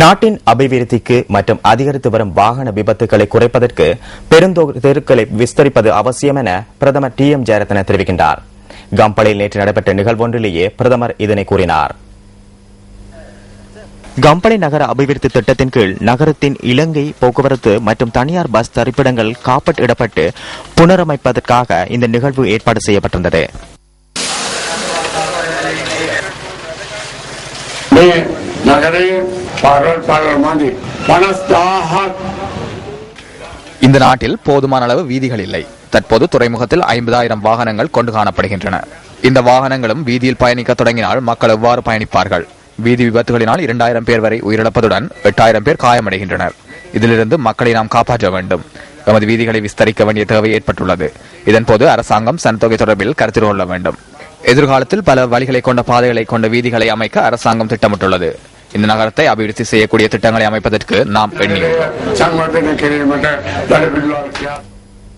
நாட்டின் அபிவிருத்திக்கு மற்றும் அதிகரித்து வரும் வாகன விபத்துகளை குறைப்பதற்கு பெருந்தெருக்களை விஸ்தரிப்பது அவசியம் என பிரதமர் டி.எம். ஜெயரத்ன தெரிவிக்கின்றார். கம்பளையில் நேற்று நடைபெற்ற நிகழ்வொன்றிலேயே பிரதமர் இதனை கூறினார். கம்பளை நகர அபிவிருத்தி திட்டத்தின் கீழ் நகரத்தின் இலங்கை போக்குவரத்து மற்றும் தனியார் பஸ் தரிப்பிடங்கள் காப்பீட்டிடப்பட்டு புனரமைப்பதற்காக இந்த நிகழ்வு ஏற்பாடு செய்யப்பட்டிருந்தது. இந்த நாட்டில் போதுமான அளவு வீதிகள் இல்லை. தற்போது துறைமுகத்தில் 50,000 வாகனங்கள் கொண்டு காணப்படுகின்றன. இந்த வாகனங்களும் வீதியில் பயணிக்க தொடங்கினால் மக்கள் எவ்வாறு பயணிப்பார்கள்? வீதி விபத்துகளினால் 2,000 பேர் வரை உயிரிழப்பதுடன் 8,000 பேர் காயமடைகின்றனர். இதிலிருந்து மக்களை நாம் காப்பாற்ற வேண்டும். எமது வீதிகளை விஸ்தரிக்க வேண்டிய தேவை ஏற்பட்டுள்ளது. இதன்போது அரசாங்கம் சனத்தொகை தொடர்பில் கருத்தில் கொள்ள வேண்டும். எதிர்காலத்தில் பல வழிகளை கொண்ட பாதைகளை கொண்ட வீதிகளை அமைக்க அரசாங்கம் திட்டமிட்டுள்ளது. இந்த நகரத்தை அபிவிருத்தி செய்யக்கூடிய திட்டங்களை அமைப்பதற்கு நாம் எண்ணியுள்ளோம்.